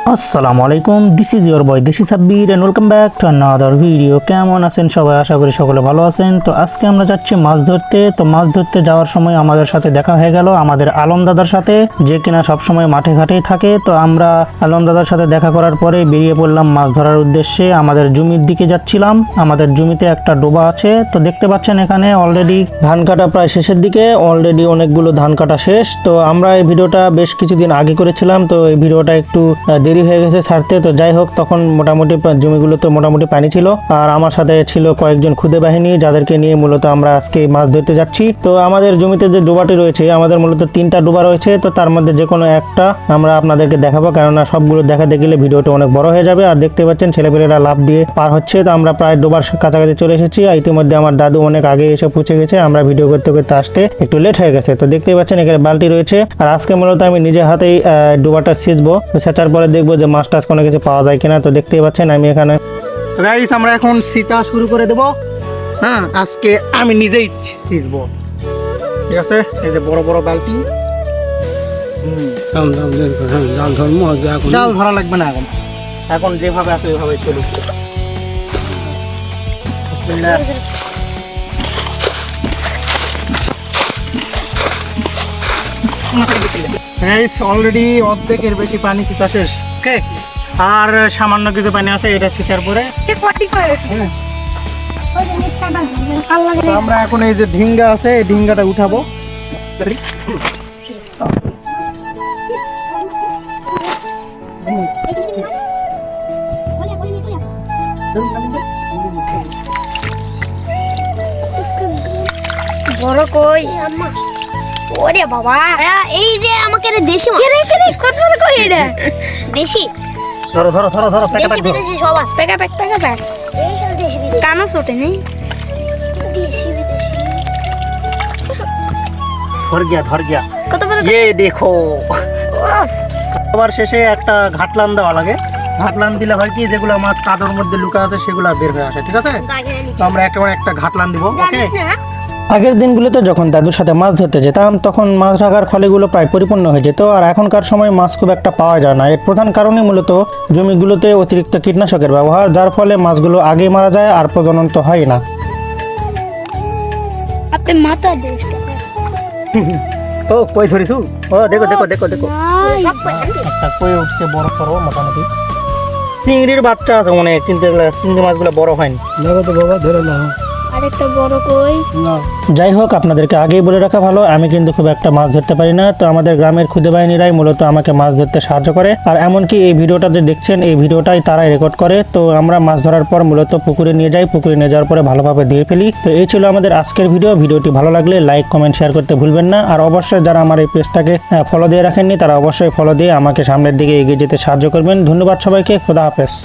আসসালামু আলাইকুম, this is your boy Deshi Sabbir and welcome back to another video. কেমন আছেন সবাই? আশা করি সকলে ভালো আছেন। তো আজকে আমরা যাচ্ছি মাছ ধরতে। তো মাছ ধরতে যাওয়ার সময় আমাদের সাথে দেখা হয়ে গেল আমাদের আলম দাদার সাথে, যে কিনা সবসময় মাঠে ঘাটেই থাকে। তো আমরা আলম দাদার সাথে দেখা করার পরে বেরিয়ে পড়লাম মাছ ধরার উদ্দেশ্যে। আমাদের জমির দিকে যাচ্ছিলাম। আমাদের জমিতে একটা ডোবা আছে। তো দেখতে পাচ্ছেন এখানে অলরেডি ধান কাটা প্রায় শেষের দিকে, অলরেডি অনেকগুলো ধান কাটা শেষ। তো আমরা এই ভিডিওটা বেশ কিছুদিন আগে করেছিলাম, তো এই ভিডিওটা একটু দেরি হয়ে গেছে ছাড়তে। তো যাই হোক, তখন মোটামুটি জমিগুলোতে মোটামুটি পানি ছিল, আর আমার সাথে ছিল কয়েকজন খুদে বাহিনী, যাদেরকে নিয়ে মূলত আমরা আজকে মাছ ধরতে যাচ্ছি। তো আমাদের জমিতে যে ডোবাটি রয়েছে, আমাদের মূলত 3টা ডোবা রয়েছে। তো তার মধ্যে যে কোনো একটা আমরা আপনাদেরকে দেখাবো, কেননা সবগুলো দেখাতে গেলে ভিডিওটা অনেক বড় হয়ে যাবে। আর দেখতে পাচ্ছেন ছেলেপেলেরা লাফ দিয়ে পার হচ্ছে। তো আমরা প্রায় ডোবার কাছাকাছি চলে এসেছি। ইতিমধ্যে আমার দাদু অনেক আগে এসে পৌঁছে গেছে। আমরা ভিডিও করতে করতে আসতে একটু লেট হয়ে গেছে। তো দেখতেই পাচ্ছেন এখানে বালতি রয়েছে। আর আজকে মূলত আমি নিজে হাতেই ডোবাটা সেচবো। সেচার পরে দেখবো যে মাছ টাছ কোনো কিছু পাওয়া যায় কিনা। তো দেখতেই পাচ্ছেন আমি এখানে গাইস, আমরা এখন সিটা শুরু করে দেব। হ্যাঁ, আজকে আমি নিজেই সিচবো, ঠিক আছে? এই যে বড় বড় বালতি। জাল ধরা লাগবে না, এখন এখন যেভাবে আছে ওইভাবে চলুক। অলরেডি অর্ধেকের বেশি পানি ছিটা শেষ। ওকে, আর সামান্য কিছু পানি আছে, এটা ছিটার পরে আমরা এখন এই যে ঢিঙ্গা আছে, এই ঢিঙ্গাটা উঠাবো। বড় কই আম্মা? ওরে বাবা, এই যে আমাকে দেশি মাছ কত বড় কই এটা? দেশি। ধরো ধরো ধরো ধরো, প্যাকেট ধরো। দেশি সব আছে। প্যাকেট এই সব দেশি বিদেশি। কানো ছোটে নেই, দেশি বিদেশি। ধর গিয়া কত বড়? ये देखो, সবার শেষে একটা ঘাটলান দেওয়া লাগে। ঘাটলান দিলে হয় কি, যেগুলো মাছ কাদর মধ্যে লুকা আছে সেগুলো বের হয়ে আসে, ঠিক আছে? তো আমরা একটা ঘাটলান দিব। ওকে, আগের দিনগুলোতে যখন দাদুর সাথে মাছ ধরতে যেতাম, তখন মাছ রাখার ফলেগুলো প্রায় পরিপূর্ণ হয়ে যেত। আর এখনকার সময় মাছ খুব একটা পাওয়া যায় না। এর প্রধান কারণই মূলত জমিগুলোতে অতিরিক্ত কীটনাশকের ব্যবহার, যার ফলে মাছগুলো আগেই মারা যায় আর প্রজনন তো হয় না। আপনি মাথা দেশ ও কই ধরিছু? ও দেখো দেখো দেখো দেখো, একটা কই উঠছে বড় সরো, মোটামুটি চিংড়ির বাচ্চা আছে মনে হয়, কিন্তু এগুলো চিংড়ি মাছগুলো বড় হয়নি। দেখো তো বাবা, ধরে নাও আরেকটা বড় কই। যাই হোক, আপনাদেরকে আগেই বলে রাখা ভালো, আমি কিন্তু খুব একটা মাছ ধরতে পারি না। তো আমাদের গ্রামের খুদে বাহিনীরাই মূলত আমাকে মাছ ধরতে সাহায্য করে। আর এমনকি এই ভিডিওটা যে দেখছেন, এই ভিডিওটাই তারাই রেকর্ড করে। তো আমরা মাছ ধরার পর মূলত পুকুরে নিয়ে যাই, পুকুরে নিয়ে যাওয়ার পরে ভালোভাবে দিয়ে ফেলি। তো এই ছিল আমাদের আজকের ভিডিও। ভিডিওটি ভালো লাগলে লাইক কমেন্ট শেয়ার করতে ভুলবেন না। আর অবশ্যই যারা আমার এই পেজটাকে ফলো দিয়ে রাখেননি, তারা অবশ্যই ফলো দিয়ে আমাকে সামনের দিকে এগিয়ে যেতে সাহায্য করবেন। ধন্যবাদ সবাইকে, খোদা হাফেজ।